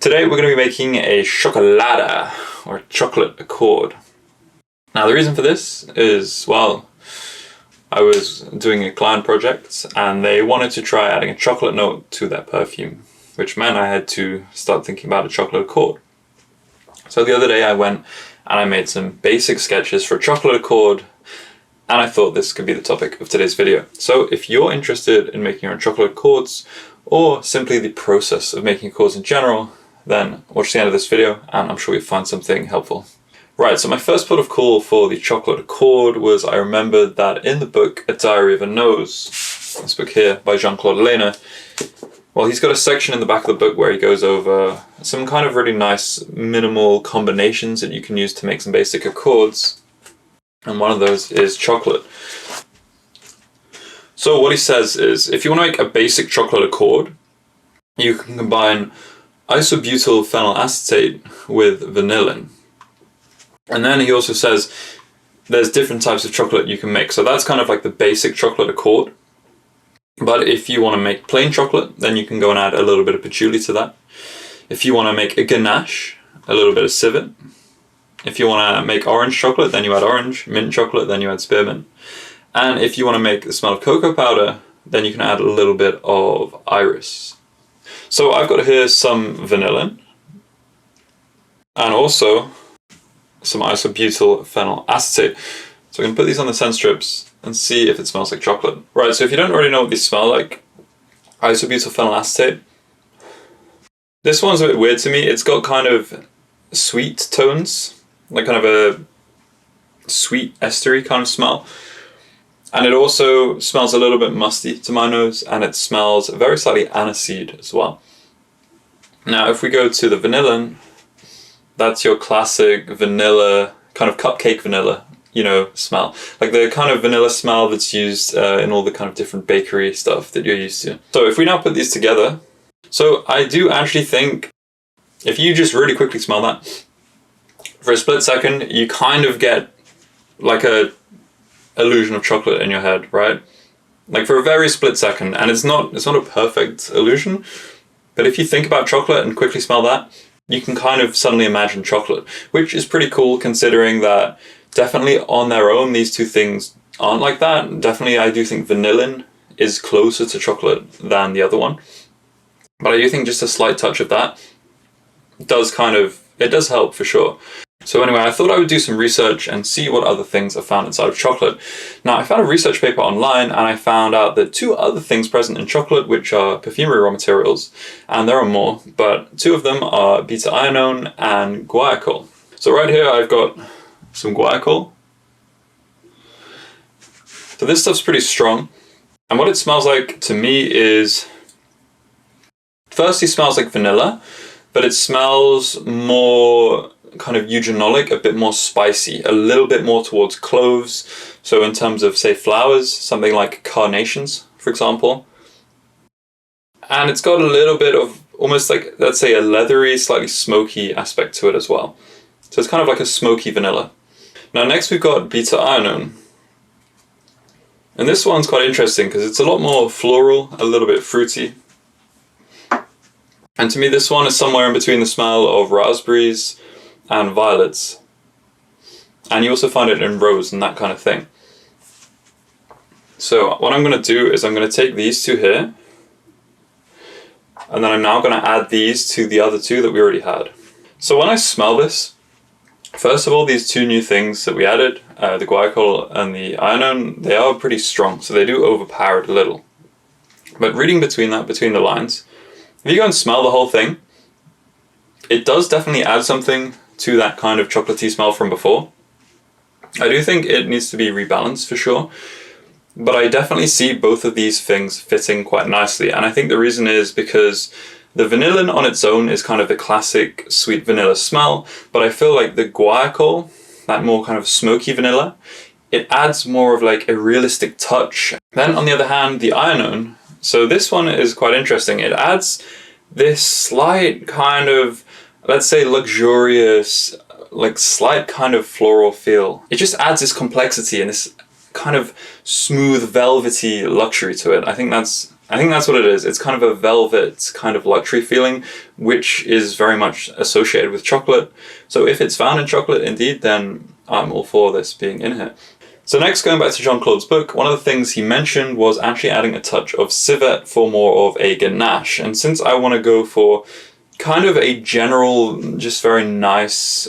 Today we're going to be making a chocolada, or chocolate accord. Now the reason for this is, well, I was doing a client project and they wanted to try adding a chocolate note to their perfume, which meant I had to start thinking about a chocolate accord. So the other day I went and I made some basic sketches for a chocolate accord, and I thought this could be the topic of today's video. So if you're interested in making your own chocolate accords, or simply the process of making accords in general, then watch the end of this video and I'm sure you'll find something helpful. Right, so my first port of call for the chocolate accord was I remembered that in the book A Diary of a Nose, this book here by Jean-Claude Lehner, well, he's got a section in the back of the book where he goes over some kind of really nice minimal combinations that you can use to make some basic accords, and one of those is chocolate. So what he says is, if you want to make a basic chocolate accord, you can combine isobutyl phenylacetate with vanillin. And then he also says there's different types of chocolate you can make. So that's kind of like the basic chocolate accord. But if you want to make plain chocolate, then you can go and add a little bit of patchouli to that. If you want to make a ganache, a little bit of civet. If you want to make orange chocolate, then you add orange. Mint chocolate, then you add spearmint. And if you want to make the smell of cocoa powder, then you can add a little bit of iris. So I've got here some vanillin and also some isobutyl phenylacetate. So I'm going to put these on the scent strips and see if it smells like chocolate. Right, so if you don't already know what these smell like, isobutyl phenylacetate. This one's a bit weird to me. It's got kind of sweet tones, like kind of a sweet estery kind of smell. And it also smells a little bit musty to my nose, and it smells very slightly aniseed as well. Now if we go to the vanillin, that's your classic vanilla, kind of cupcake vanilla, you know, smell. Like the kind of vanilla smell that's used in all the kind of different bakery stuff that you're used to. So if we now put these together, so I do actually think if you just really quickly smell that, for a split second, you kind of get like a illusion of chocolate in your head, right? Like for a very split second, and it's not a perfect illusion, but if you think about chocolate and quickly smell that, you can kind of suddenly imagine chocolate, which is pretty cool considering that definitely on their own these two things aren't like that. Definitely I do think vanillin is closer to chocolate than the other one, but I do think just a slight touch of that does help for sure. So anyway, I thought I would do some research and see what other things are found inside of chocolate. Now I found a research paper online and I found out that two other things present in chocolate, which are perfumery raw materials, and there are more, but two of them are beta-ionone and guaiacol. So right here I've got some guaiacol. So this stuff's pretty strong, and what it smells like to me is, firstly smells like vanilla, but it smells more kind of eugenolic, a bit more spicy, a little bit more towards cloves. So in terms of, say, flowers, something like carnations, for example. And it's got a little bit of almost like, let's say, a leathery, slightly smoky aspect to it as well. So it's kind of like a smoky vanilla. Now next we've got beta-ionone. And this one's quite interesting because it's a lot more floral, a little bit fruity. And to me this one is somewhere in between the smell of raspberries and violets, and you also find it in rose and that kind of thing. So what I'm going to do is I'm going to take these two here, and then I'm now going to add these to the other two that we already had. So when I smell this, first of all, these two new things that we added, the guaiacol and the ionone, they are pretty strong, so they do overpower it a little. But reading between the lines, if you go and smell the whole thing, it does definitely add something to that kind of chocolatey smell from before. I do think it needs to be rebalanced for sure, but I definitely see both of these things fitting quite nicely, and I think the reason is because the vanillin on its own is kind of the classic sweet vanilla smell, but I feel like the guaiacol, that more kind of smoky vanilla, it adds more of like a realistic touch. Then on the other hand, the ionone, so this one is quite interesting. It adds this slight kind of, let's say, luxurious, like slight kind of floral feel. It just adds this complexity and this kind of smooth velvety luxury to it. I think that's I think that's what it is. It's kind of a velvet kind of luxury feeling, which is very much associated with chocolate. So if it's found in chocolate indeed, then I'm all for this being in here. So next, going back to Jean-Claude's book, one of the things he mentioned was actually adding a touch of civet for more of a ganache. And since I want to go for kind of a general, just very nice,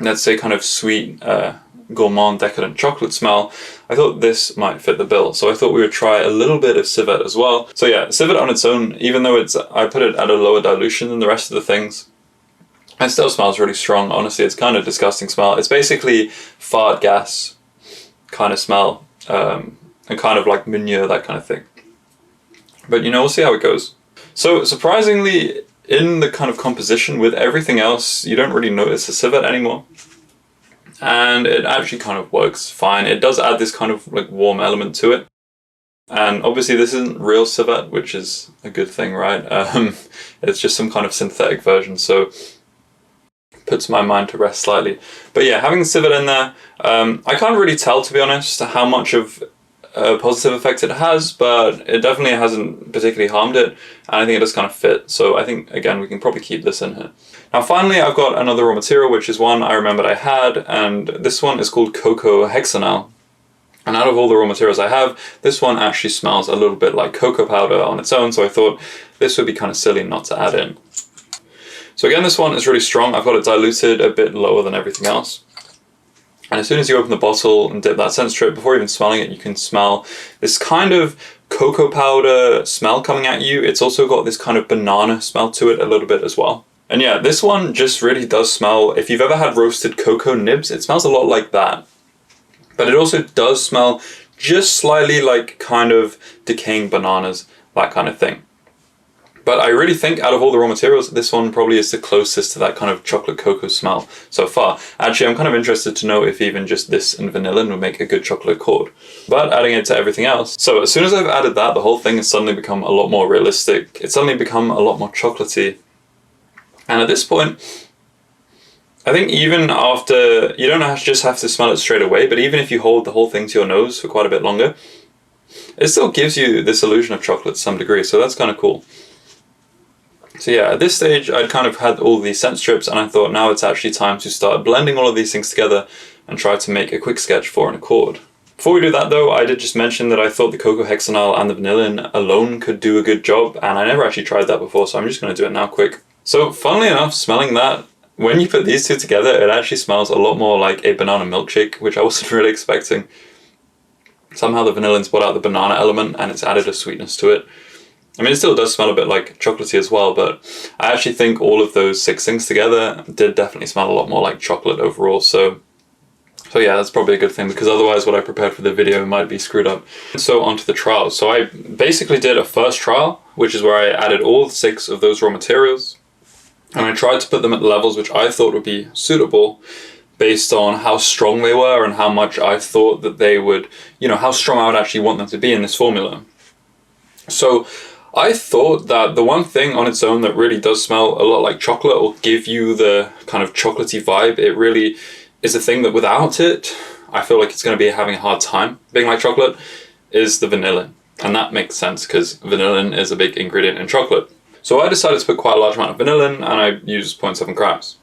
let's say kind of sweet, gourmand, decadent chocolate smell, I thought this might fit the bill. So I thought we would try a little bit of civet as well. So yeah, civet on its own, even though I put it at a lower dilution than the rest of the things, it still smells really strong. Honestly, it's kind of disgusting smell. It's basically fart gas kind of smell, and kind of like manure, that kind of thing. But you know, we'll see how it goes. So surprisingly, in the kind of composition with everything else, you don't really notice the civet anymore. And it actually kind of works fine. It does add this kind of like warm element to it. And obviously this isn't real civet, which is a good thing, right? It's just some kind of synthetic version, so puts my mind to rest slightly. But yeah, having civet in there, I can't really tell, to be honest, how much of a positive effect it has, but it definitely hasn't particularly harmed it, and I think it does kind of fit. So I think, again, we can probably keep this in here. Now finally, I've got another raw material, which is one I remembered I had, and this one is called Coco Hexanal. And out of all the raw materials I have, this one actually smells a little bit like cocoa powder on its own, so I thought this would be kind of silly not to add in. So again, this one is really strong. I've got it diluted a bit lower than everything else. And as soon as you open the bottle and dip that scent strip, before even smelling it, you can smell this kind of cocoa powder smell coming at you. It's also got this kind of banana smell to it a little bit as well. And yeah, this one just really does smell, if you've ever had roasted cocoa nibs, it smells a lot like that. But it also does smell just slightly like kind of decaying bananas, that kind of thing. But I really think out of all the raw materials, this one probably is the closest to that kind of chocolate cocoa smell so far. Actually, I'm kind of interested to know if even just this and vanillin would make a good chocolate accord. But adding it to everything else. So as soon as I've added that, the whole thing has suddenly become a lot more realistic. It's suddenly become a lot more chocolatey. And at this point, I think even after, you don't just have to smell it straight away, but even if you hold the whole thing to your nose for quite a bit longer, it still gives you this illusion of chocolate to some degree, so that's kind of cool. So yeah, at this stage, I'd kind of had all these scent strips, and I thought now it's actually time to start blending all of these things together and try to make a quick sketch for an accord. Before we do that though, I did just mention that I thought the Coco Hexanal and the vanillin alone could do a good job, and I never actually tried that before, so I'm just going to do it now quick. So funnily enough, smelling that, when you put these two together, it actually smells a lot more like a banana milkshake, which I wasn't really expecting. Somehow the vanillin's brought out the banana element and it's added a sweetness to it. I mean, it still does smell a bit like chocolatey as well, but I actually think all of those 6 things together did definitely smell a lot more like chocolate overall. So yeah, that's probably a good thing, because otherwise what I prepared for the video might be screwed up. So onto the trials. So I basically did a first trial, which is where I added all 6 of those raw materials, and I tried to put them at levels which I thought would be suitable based on how strong they were and how much I thought that they would, you know, how strong I would actually want them to be in this formula. So I thought that the one thing on its own that really does smell a lot like chocolate, or give you the kind of chocolatey vibe, it really is a thing that without it, I feel like it's going to be having a hard time being like chocolate, is the vanillin. And that makes sense because vanillin is a big ingredient in chocolate. So I decided to put quite a large amount of vanillin, and I used 0.7 grams.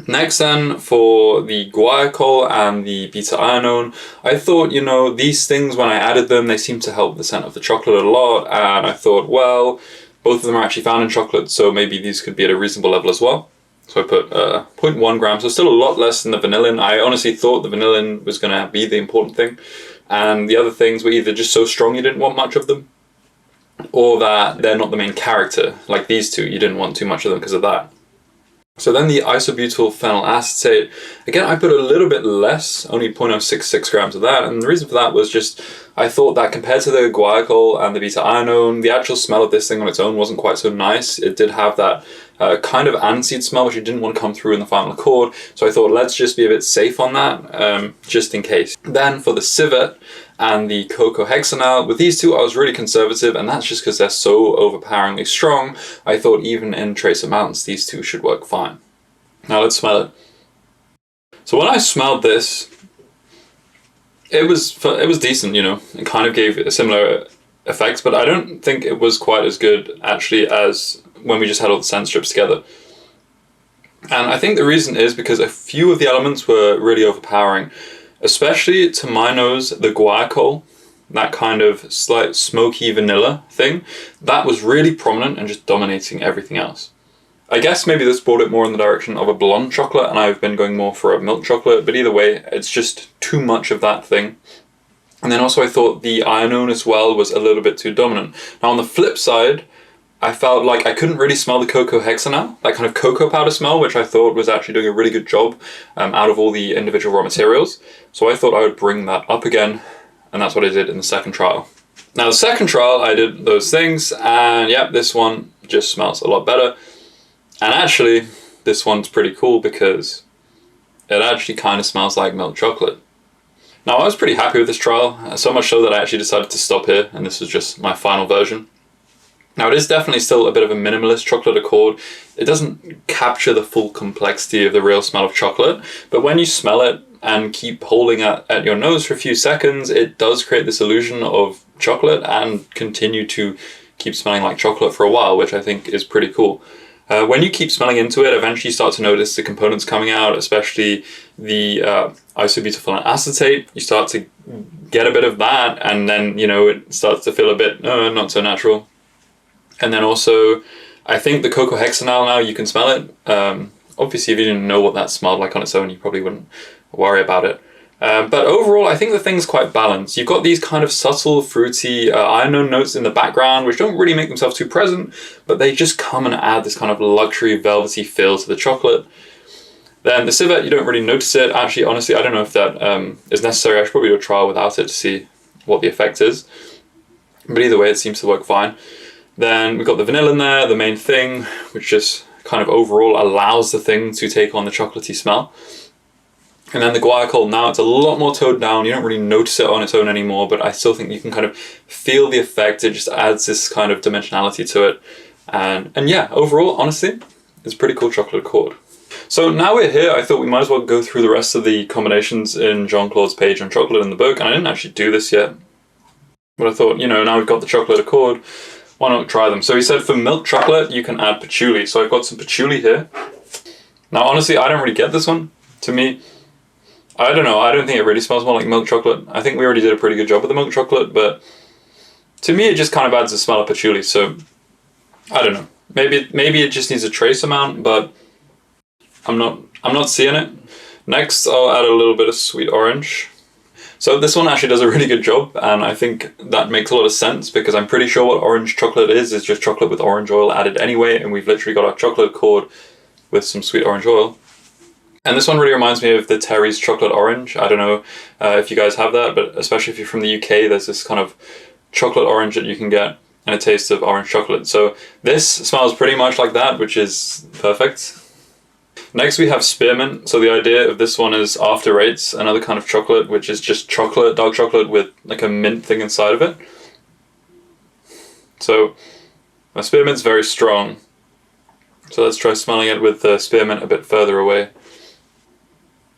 Next then, for the guaiacol and the beta-ianone, I thought, you know, these things, when I added them, they seemed to help the scent of the chocolate a lot, and I thought, well, both of them are actually found in chocolate, so maybe these could be at a reasonable level as well. So I put 0.1 grams, so still a lot less than the vanillin. I honestly thought the vanillin was going to be the important thing, and the other things were either just so strong you didn't want much of them, or that they're not the main character. Like these two, you didn't want too much of them because of that. So then the isobutyl phenyl acetate, again I put a little bit less, only 0.066 grams of that, and the reason for that was just, I thought that compared to the guaiacol and the beta-ianone, the actual smell of this thing on its own wasn't quite so nice. It did have that kind of aniseed smell, which I didn't want to come through in the final accord, so I thought let's just be a bit safe on that, just in case. Then for the civet and the Coco Hexanal, with these two I was really conservative, and that's just because they're so overpoweringly strong. I thought even in trace amounts these two should work fine. Now let's smell it. So when I smelled this, it was decent, you know. It kind of gave a similar effects, but I don't think it was quite as good actually as when we just had all the scent strips together. And I think the reason is because a few of the elements were really overpowering, especially to my nose, the guaiacol, that kind of slight smoky vanilla thing, that was really prominent and just dominating everything else. I guess maybe this brought it more in the direction of a blonde chocolate, and I've been going more for a milk chocolate, but either way, it's just too much of that thing. And then also I thought the Ironone as well was a little bit too dominant. Now on the flip side, I felt like I couldn't really smell the Coco Hexanal, that kind of cocoa powder smell, which I thought was actually doing a really good job out of all the individual raw materials. So I thought I would bring that up again, and that's what I did in the second trial. Now the second trial, I did those things, and yeah, this one just smells a lot better. And actually, this one's pretty cool because it actually kind of smells like milk chocolate. Now I was pretty happy with this trial, so much so that I actually decided to stop here, and this was just my final version. Now it is definitely still a bit of a minimalist chocolate accord. It doesn't capture the full complexity of the real smell of chocolate, but when you smell it and keep holding it at your nose for a few seconds, it does create this illusion of chocolate and continue to keep smelling like chocolate for a while, which I think is pretty cool. When you keep smelling into it, eventually you start to notice the components coming out, especially the isobutyl acetate. You start to get a bit of that, and then, you know, it starts to feel a bit not so natural. And then also, I think the Coco Hexanal now, you can smell it. Obviously, if you didn't know what that smelled like on its own, you probably wouldn't worry about it. But overall, I think the thing's quite balanced. You've got these kind of subtle, fruity Ironone notes in the background, which don't really make themselves too present, but they just come and add this kind of luxury, velvety feel to the chocolate. Then the civet, you don't really notice it. Actually, honestly, I don't know if that is necessary. I should probably do a trial without it to see what the effect is. But either way, it seems to work fine. Then we've got the vanilla in there, the main thing, which just kind of overall allows the thing to take on the chocolatey smell. And then the guaiacol, now it's a lot more toned down. You don't really notice it on its own anymore, but I still think you can kind of feel the effect. It just adds this kind of dimensionality to it. And yeah, overall, honestly, it's a pretty cool chocolate accord. So now we're here, I thought we might as well go through the rest of the combinations in Jean-Claude's page on chocolate in the book. And I didn't actually do this yet, but I thought, you know, now we've got the chocolate accord, why not try them? So he said for milk chocolate, you can add patchouli. So I've got some patchouli here. Now, honestly, I don't really get this one. To me, I don't know, I don't think it really smells more like milk chocolate. I think we already did a pretty good job with the milk chocolate, but to me, it just kind of adds a smell of patchouli. So I don't know. Maybe it just needs a trace amount, but I'm not seeing it. Next, I'll add a little bit of sweet orange. So this one actually does a really good job, and I think that makes a lot of sense because I'm pretty sure what orange chocolate is just chocolate with orange oil added anyway, and we've literally got our chocolate accord with some sweet orange oil. And this one really reminds me of the Terry's chocolate orange. I don't know if you guys have that, but especially if you're from the UK, there's this kind of chocolate orange that you can get and a taste of orange chocolate. So this smells pretty much like that, which is perfect. Next we have spearmint. So the idea of this one is After Eights, another kind of chocolate, which is just chocolate, dark chocolate with like a mint thing inside of it. So the spearmint's very strong. So let's try smelling it with the spearmint a bit further away.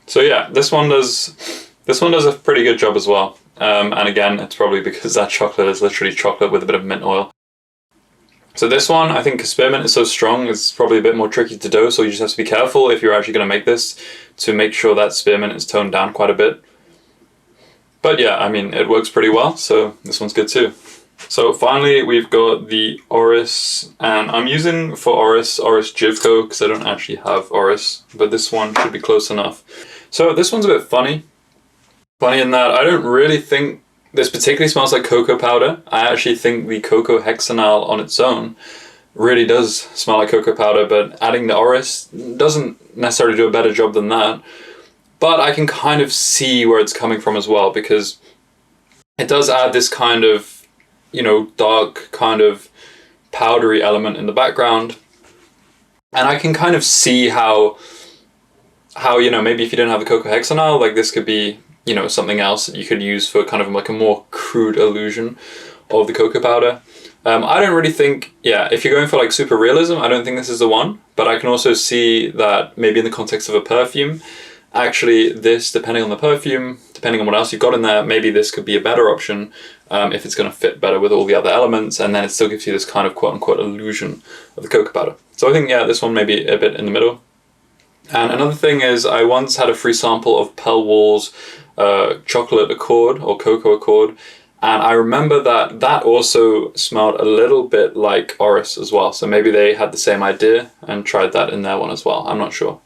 So yeah, this one does a pretty good job as well. And again, it's probably because that chocolate is literally chocolate with a bit of mint oil. So this one, I think spearmint is so strong, it's probably a bit more tricky to dose, so you just have to be careful if you're actually going to make this to make sure that spearmint is toned down quite a bit. But yeah, I mean, it works pretty well, so this one's good too. So finally, we've got the Oris, and I'm using for Oris Jivko because I don't actually have Oris, but this one should be close enough. So this one's a bit funny. Funny in that I don't really think this particularly smells like cocoa powder. I actually think the Coco Hexanal on its own really does smell like cocoa powder, but adding the Oris doesn't necessarily do a better job than that. But I can kind of see where it's coming from as well, because it does add this kind of, you know, dark kind of powdery element in the background. And I can kind of see how you know, maybe if you didn't have the Coco Hexanal, like this could be, you know, something else that you could use for kind of like a more crude illusion of the cocoa powder. I don't really think, yeah, if you're going for like super realism, I don't think this is the one, but I can also see that maybe in the context of a perfume, actually this, depending on the perfume, depending on what else you've got in there, maybe this could be a better option if it's going to fit better with all the other elements, and then it still gives you this kind of quote-unquote illusion of the cocoa powder. So I think, yeah, this one may be a bit in the middle. And another thing is, I once had a free sample of Pell Wall's chocolate accord or cocoa accord, and I remember that also smelled a little bit like Oris as well. So maybe they had the same idea and tried that in their one as well. I'm not sure.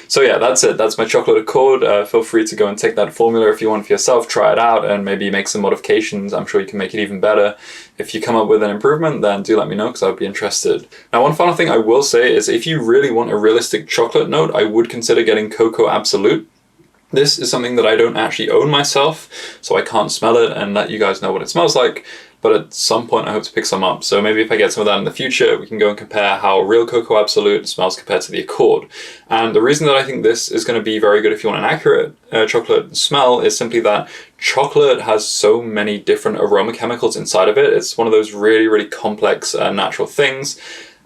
So yeah, that's it. That's my chocolate accord. Feel free to go and take that formula if you want for yourself, try it out, and maybe make some modifications. I'm sure you can make it even better. If you come up with an improvement, then do let me know, because I would be interested. Now, one final thing I will say is, if you really want a realistic chocolate note, I would consider getting Cocoa Absolute. This is something that I don't actually own myself, so I can't smell it and let you guys know what it smells like. But at some point I hope to pick some up. So maybe if I get some of that in the future, we can go and compare how real Cocoa Absolute smells compared to the Accord. And the reason that I think this is going to be very good if you want an accurate chocolate smell is simply that chocolate has so many different aroma chemicals inside of it. It's one of those really, really complex natural things.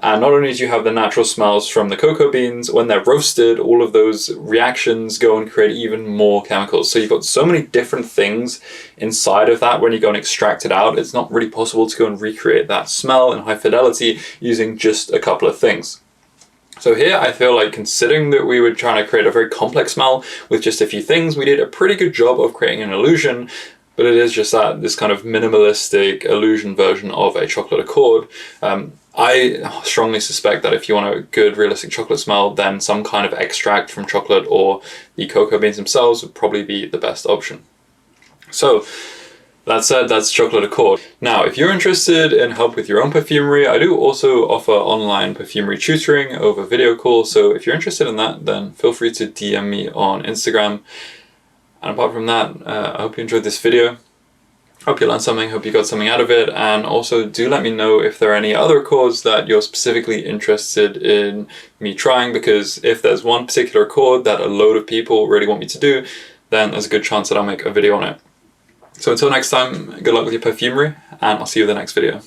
And not only do you have the natural smells from the cocoa beans, when they're roasted, all of those reactions go and create even more chemicals. So you've got so many different things inside of that when you go and extract it out. It's not really possible to go and recreate that smell in high fidelity using just a couple of things. So here I feel like, considering that we were trying to create a very complex smell with just a few things, we did a pretty good job of creating an illusion. But it is just this kind of minimalistic illusion version of a chocolate accord. I strongly suspect that if you want a good realistic chocolate smell, then some kind of extract from chocolate or the cocoa beans themselves would probably be the best option. So that said, that's chocolate accord. Now, if you're interested in help with your own perfumery, I do also offer online perfumery tutoring over video call. So if you're interested in that, then feel free to DM me on Instagram. And apart from that, I hope you enjoyed this video. Hope you learned something, hope you got something out of it, and also do let me know if there are any other accords that you're specifically interested in me trying, because if there's one particular accord that a load of people really want me to do, then there's a good chance that I'll make a video on it. So until next time, good luck with your perfumery, and I'll see you in the next video.